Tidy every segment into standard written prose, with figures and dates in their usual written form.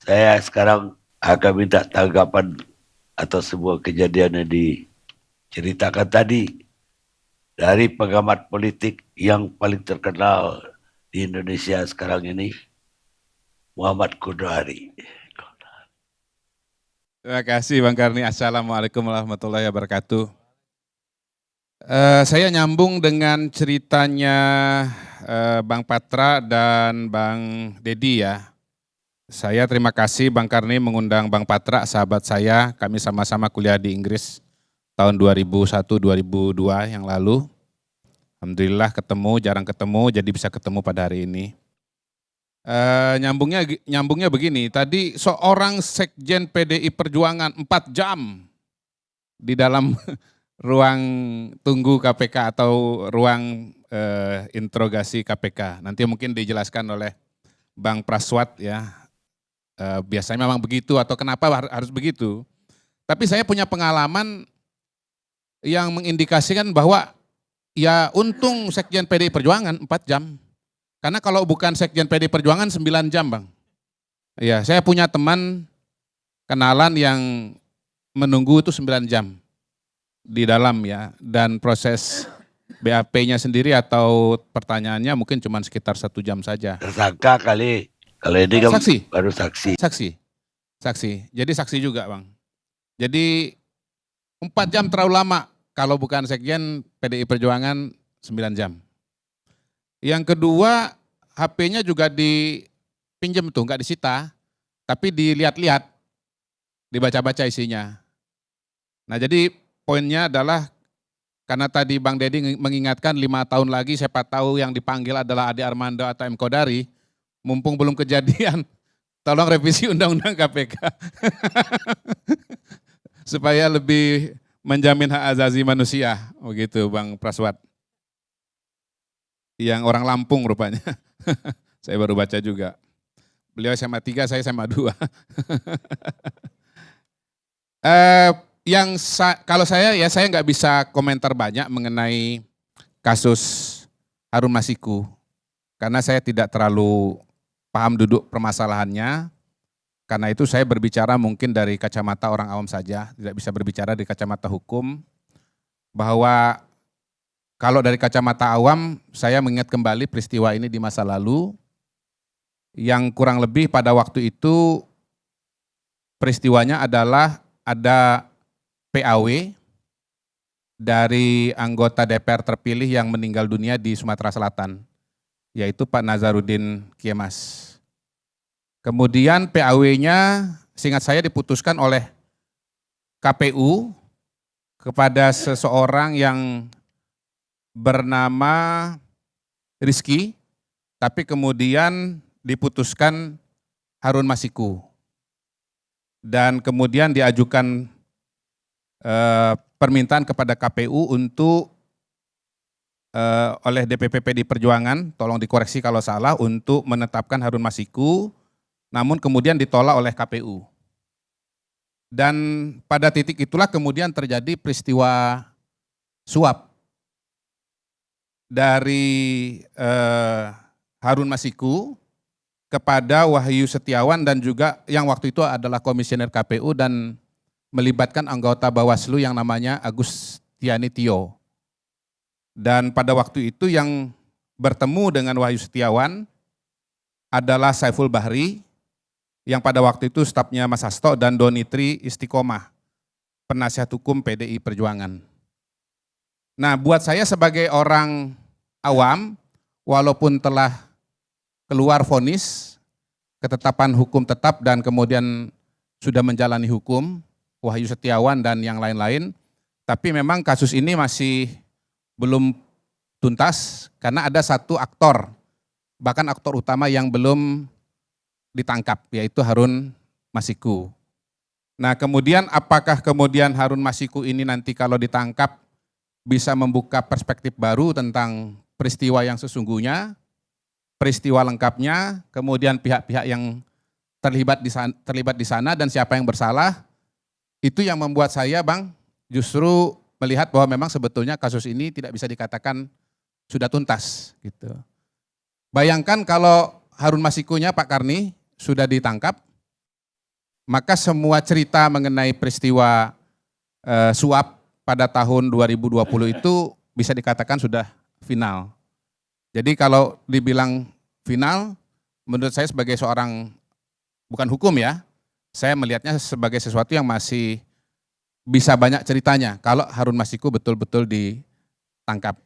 Saya sekarang akan minta tanggapan atas semua kejadian yang diceritakan tadi dari pengamat politik yang paling terkenal di Indonesia sekarang ini, Muhammad Kudari. Terima kasih Bang Karni. Assalamualaikum warahmatullahi wabarakatuh. Saya nyambung dengan ceritanya Bang Patra dan Bang Dedi ya. Saya terima kasih Bang Karni mengundang Bang Patra, sahabat saya. Kami sama-sama kuliah di Inggris tahun 2001-2002 yang lalu. Alhamdulillah ketemu, jarang ketemu, jadi bisa ketemu pada hari ini. Nyambungnya begini, tadi seorang sekjen PDI Perjuangan 4 jam di dalam ruang tunggu KPK atau ruang interogasi KPK. Nanti mungkin dijelaskan oleh Bang Praswat ya, biasanya memang begitu atau kenapa harus begitu. Tapi saya punya pengalaman yang mengindikasikan bahwa ya untung sekjen PDI Perjuangan 4 jam. Karena kalau bukan sekjen PDI Perjuangan 9 jam Bang. Ya, saya punya teman kenalan yang menunggu itu 9 jam di dalam ya. Dan proses BAP-nya sendiri atau pertanyaannya mungkin cuma sekitar 1 jam saja. Tersangka kali, kalau ini kan Saksi. baru saksi. Saksi, jadi saksi juga Bang. Jadi 4 jam terlalu lama kalau bukan sekjen PDI Perjuangan 9 jam. Yang kedua, HP-nya juga dipinjam tuh, nggak disita, tapi dilihat-lihat, dibaca-baca isinya. Nah jadi poinnya adalah, karena tadi Bang Dedi mengingatkan 5 tahun lagi siapa tahu yang dipanggil adalah Ade Armando atau M. Kodari, mumpung belum kejadian, tolong revisi Undang-Undang KPK. Supaya lebih menjamin hak asasi manusia, begitu Bang Praswat. Yang orang Lampung rupanya. Saya baru baca juga. Beliau SMA 3, saya SMA 2. Kalau saya nggak bisa komentar banyak mengenai kasus Harun Masiku. Karena saya tidak terlalu paham duduk permasalahannya. Karena itu saya berbicara mungkin dari kacamata orang awam saja, tidak bisa berbicara dari kacamata hukum. Bahwa kalau dari kacamata awam, saya mengingat kembali peristiwa ini di masa lalu, yang kurang lebih pada waktu itu peristiwanya adalah ada PAW dari anggota DPR terpilih yang meninggal dunia di Sumatera Selatan, yaitu Pak Nazarudin Kiemas. Kemudian PAW-nya seingat saya diputuskan oleh KPU kepada seseorang yang bernama Rizky, tapi kemudian diputuskan Harun Masiku. Dan kemudian diajukan permintaan kepada KPU untuk oleh DPP PDI Perjuangan, tolong dikoreksi kalau salah, untuk menetapkan Harun Masiku, namun kemudian ditolak oleh KPU. Dan pada titik itulah kemudian terjadi peristiwa suap dari Harun Masiku kepada Wahyu Setiawan dan juga yang waktu itu adalah komisioner KPU dan melibatkan anggota Bawaslu yang namanya Agustiani Tio. Dan pada waktu itu yang bertemu dengan Wahyu Setiawan adalah Saiful Bahri yang pada waktu itu stafnya Mas Hasto dan Donitri Istiqomah, penasihat hukum PDI Perjuangan. Nah buat saya sebagai orang awam, walaupun telah keluar vonis, ketetapan hukum tetap dan kemudian sudah menjalani hukum, Wahyu Setiawan dan yang lain-lain, tapi memang kasus ini masih belum tuntas karena ada satu aktor, bahkan aktor utama yang belum ditangkap, yaitu Harun Masiku. Nah kemudian apakah kemudian Harun Masiku ini nanti kalau ditangkap bisa membuka perspektif baru tentang peristiwa yang sesungguhnya, peristiwa lengkapnya, kemudian pihak-pihak yang terlibat di sana dan siapa yang bersalah, itu yang membuat saya Bang justru melihat bahwa memang sebetulnya kasus ini tidak bisa dikatakan sudah tuntas gitu. Bayangkan kalau Harun Masikunya Pak Karni sudah ditangkap, maka semua cerita mengenai peristiwa suap pada tahun 2020 itu bisa dikatakan sudah final. Jadi kalau dibilang final, menurut saya sebagai seorang, bukan hukum ya, saya melihatnya sebagai sesuatu yang masih bisa banyak ceritanya kalau Harun Masiku betul-betul ditangkap.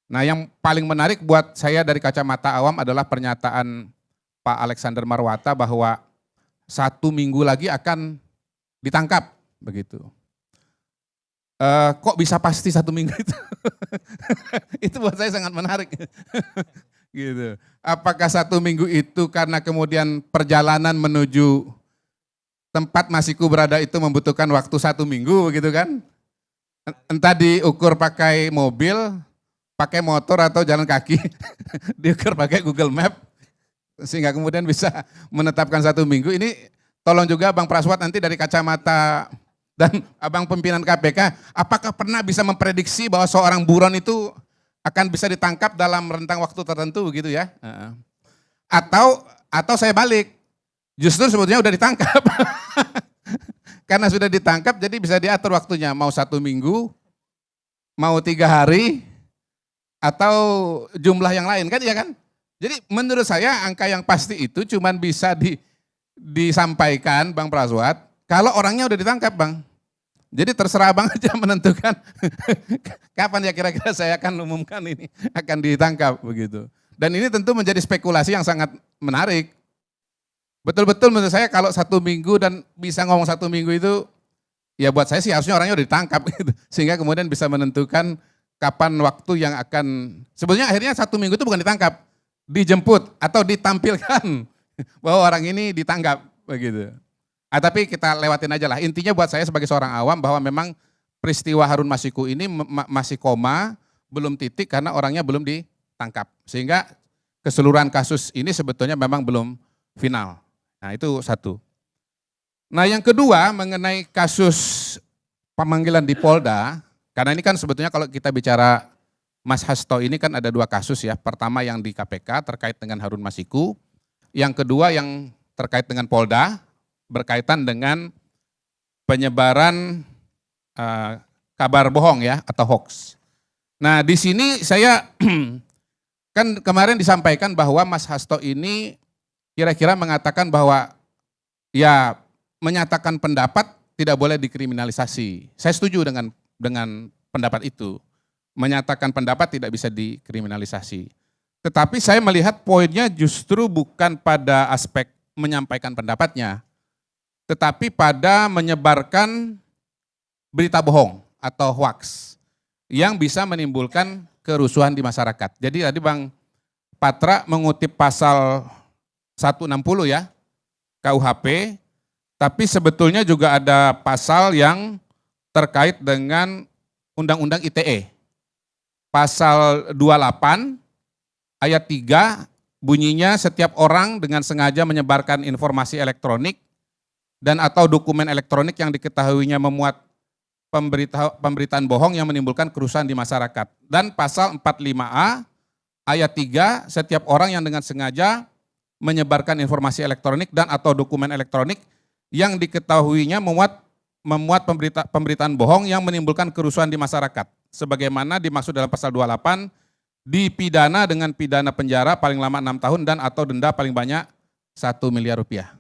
Nah, yang paling menarik buat saya dari kacamata awam adalah pernyataan Pak Alexander Marwata bahwa 1 minggu lagi akan ditangkap, begitu. Kok bisa pasti 1 minggu itu? Itu buat saya sangat menarik. Gitu. Apakah 1 minggu itu karena kemudian perjalanan menuju tempat Masiku berada itu membutuhkan waktu 1 minggu gitu kan? Entah diukur pakai mobil, pakai motor atau jalan kaki, diukur pakai Google Map, sehingga kemudian bisa menetapkan 1 minggu. Ini tolong juga Bang Praswat nanti dari kacamata dan Abang pimpinan KPK, apakah pernah bisa memprediksi bahwa seorang buron itu akan bisa ditangkap dalam rentang waktu tertentu gitu ya? Atau saya balik, justru sebetulnya udah ditangkap. Karena sudah ditangkap jadi bisa diatur waktunya, mau 1 minggu, mau 3 hari, atau jumlah yang lain kan ya kan? Jadi menurut saya angka yang pasti itu cuman bisa disampaikan Bang Praswat kalau orangnya udah ditangkap Bang. Jadi terserah Bang aja menentukan kapan ya kira-kira saya akan umumkan ini akan ditangkap begitu. Dan ini tentu menjadi spekulasi yang sangat menarik. Betul-betul menurut saya kalau 1 minggu dan bisa ngomong 1 minggu itu, ya buat saya sih harusnya orangnya udah ditangkap gitu. Sehingga kemudian bisa menentukan kapan waktu yang akan, sebetulnya akhirnya 1 minggu itu bukan ditangkap, dijemput atau ditampilkan bahwa orang ini ditangkap begitu. Tapi kita lewatin aja lah. Intinya buat saya sebagai seorang awam bahwa memang peristiwa Harun Masiku ini masih koma, belum titik karena orangnya belum ditangkap. Sehingga keseluruhan kasus ini sebetulnya memang belum final. Nah itu satu. Nah yang kedua mengenai kasus pemanggilan di Polda, karena ini kan sebetulnya kalau kita bicara Mas Hasto ini kan ada 2 kasus ya. Pertama yang di KPK terkait dengan Harun Masiku, yang kedua yang terkait dengan Polda, berkaitan dengan penyebaran kabar bohong ya atau hoax. Nah di sini saya kan kemarin disampaikan bahwa Mas Hasto ini kira-kira mengatakan bahwa ya menyatakan pendapat tidak boleh dikriminalisasi. Saya setuju dengan pendapat itu. Menyatakan pendapat tidak bisa dikriminalisasi. Tetapi saya melihat poinnya justru bukan pada aspek menyampaikan pendapatnya, tetapi pada menyebarkan berita bohong atau hoax yang bisa menimbulkan kerusuhan di masyarakat. Jadi tadi Bang Patra mengutip pasal 160 ya KUHP, tapi sebetulnya juga ada pasal yang terkait dengan Undang-Undang ITE. Pasal 28 ayat 3 bunyinya setiap orang dengan sengaja menyebarkan informasi elektronik dan atau dokumen elektronik yang diketahuinya memuat pemberitaan bohong yang menimbulkan kerusuhan di masyarakat. Dan pasal 45A ayat 3, setiap orang yang dengan sengaja menyebarkan informasi elektronik dan atau dokumen elektronik yang diketahuinya memuat pemberitaan bohong yang menimbulkan kerusuhan di masyarakat. Sebagaimana dimaksud dalam pasal 28, dipidana dengan pidana penjara paling lama 6 tahun dan atau denda paling banyak 1 miliar rupiah.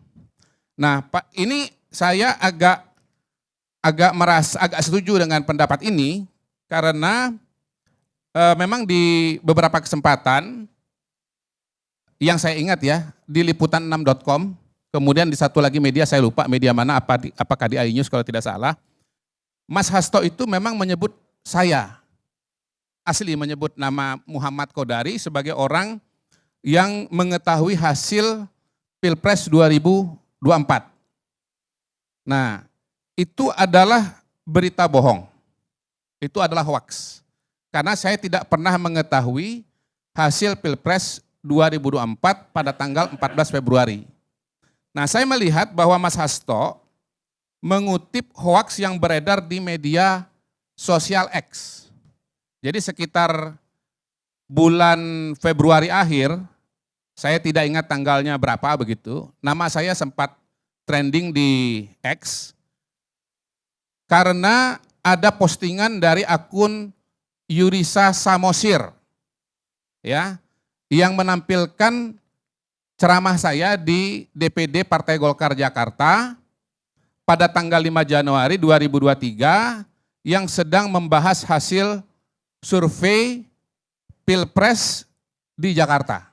Nah, Pak, ini saya agak setuju dengan pendapat ini karena memang di beberapa kesempatan yang saya ingat ya di liputan6.com, kemudian di satu lagi media saya lupa media mana, apakah di iNews kalau tidak salah, Mas Hasto itu memang menyebut saya, asli menyebut nama Muhammad Kodari sebagai orang yang mengetahui hasil Pilpres 2024. Nah, itu adalah berita bohong. Itu adalah hoax. Karena saya tidak pernah mengetahui hasil Pilpres 2024 pada tanggal 14 Februari. Nah, saya melihat bahwa Mas Hasto mengutip hoax yang beredar di media sosial X. Jadi sekitar bulan Februari akhir, saya tidak ingat tanggalnya berapa begitu, nama saya sempat trending di X karena ada postingan dari akun Yurisa Samosir ya yang menampilkan ceramah saya di DPD Partai Golkar Jakarta pada tanggal 5 Januari 2023 yang sedang membahas hasil survei Pilpres di Jakarta.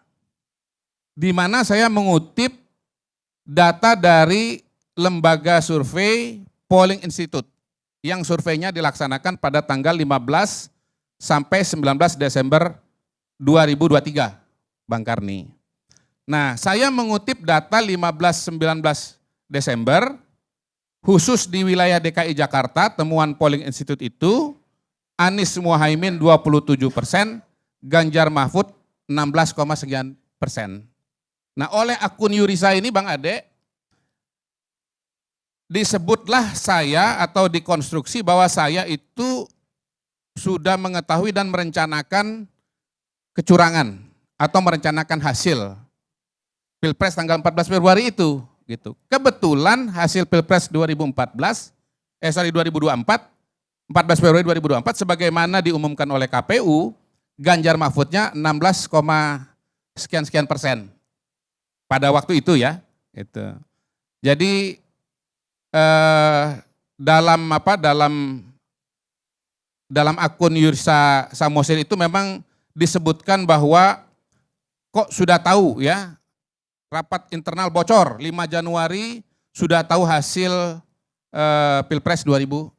Di mana saya mengutip data dari lembaga survei Polling Institute yang surveinya dilaksanakan pada tanggal 15 sampai 19 Desember 2023, Bang Karni. Nah, saya mengutip data 15-19 Desember, khusus di wilayah DKI Jakarta, temuan Polling Institute itu, Anies Muhaimin 27%, Ganjar Mahfud 16,9%. Nah, oleh akun Yurisa ini Bang Ade, disebutlah saya atau dikonstruksi bahwa saya itu sudah mengetahui dan merencanakan kecurangan atau merencanakan hasil Pilpres tanggal 14 Februari itu. Gitu. Kebetulan hasil Pilpres 2024, 14 Februari 2024 sebagaimana diumumkan oleh KPU, Ganjar Mahfudnya 16, sekian persen pada waktu itu ya. Gitu. Jadi dalam akun Yurisa Samosir itu memang disebutkan bahwa kok sudah tahu ya, rapat internal bocor 5 Januari sudah tahu hasil Pilpres 14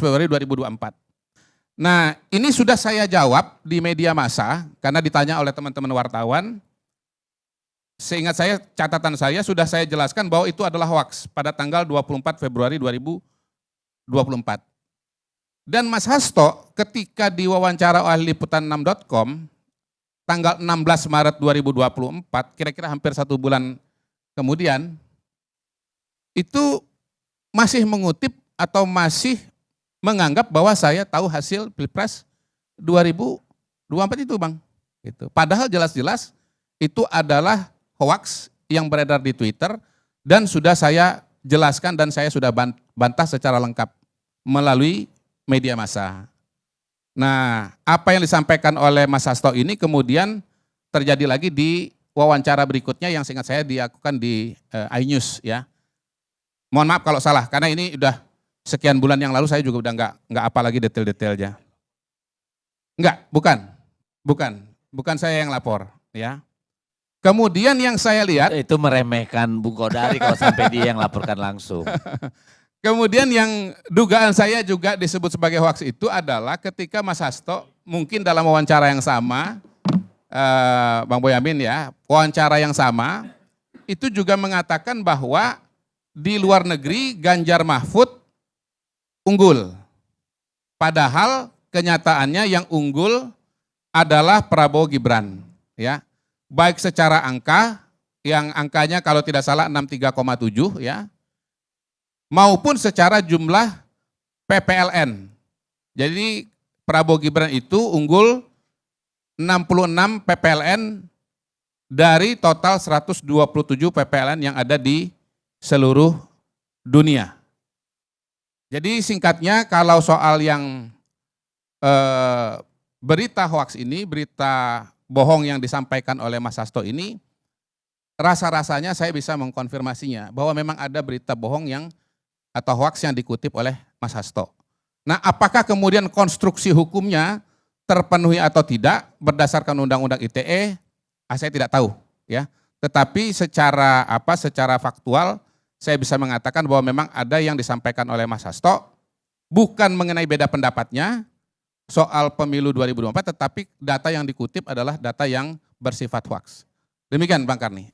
Februari 2024. Nah, ini sudah saya jawab di media massa karena ditanya oleh teman-teman wartawan. Seingat saya, catatan saya sudah saya jelaskan bahwa itu adalah hoaks pada tanggal 24 Februari 2024. Dan Mas Hasto ketika diwawancara oleh liputan6.com tanggal 16 Maret 2024, kira-kira hampir 1 bulan kemudian, itu masih mengutip atau masih menganggap bahwa saya tahu hasil Pilpres 2024 itu Bang. Gitu. Padahal jelas-jelas itu adalah hoaks yang beredar di Twitter dan sudah saya jelaskan dan saya sudah bantah secara lengkap melalui media massa. Nah, apa yang disampaikan oleh Mas Hasto ini kemudian terjadi lagi di wawancara berikutnya yang seingat saya dilakukan di iNews ya. Mohon maaf kalau salah karena ini udah sekian bulan yang lalu saya juga udah nggak apa lagi detail-detailnya. Bukan saya yang lapor ya. Kemudian yang saya lihat itu meremehkan Bung Kodari kalau sampai dia yang laporkan langsung. Kemudian yang dugaan saya juga disebut sebagai hoaks itu adalah ketika Mas Hasto mungkin dalam wawancara yang sama, Bang Boyamin ya, wawancara yang sama, itu juga mengatakan bahwa di luar negeri Ganjar Mahfud unggul. Padahal kenyataannya yang unggul adalah Prabowo Gibran. Ya. Baik secara angka, yang angkanya kalau tidak salah 63,7 ya, maupun secara jumlah PPLN. Jadi Prabowo Gibran itu unggul 66 PPLN dari total 127 PPLN yang ada di seluruh dunia. Jadi singkatnya kalau soal yang berita hoaks ini, berita bohong yang disampaikan oleh Mas Hasto ini, rasa-rasanya saya bisa mengkonfirmasinya bahwa memang ada berita bohong yang atau hoaks yang dikutip oleh Mas Hasto. Nah, apakah kemudian konstruksi hukumnya terpenuhi atau tidak berdasarkan Undang-Undang ITE? Saya tidak tahu, ya. Tetapi secara faktual saya bisa mengatakan bahwa memang ada yang disampaikan oleh Mas Hasto bukan mengenai beda pendapatnya soal pemilu 2024, tetapi data yang dikutip adalah data yang bersifat hoaks. Demikian Bang Karni.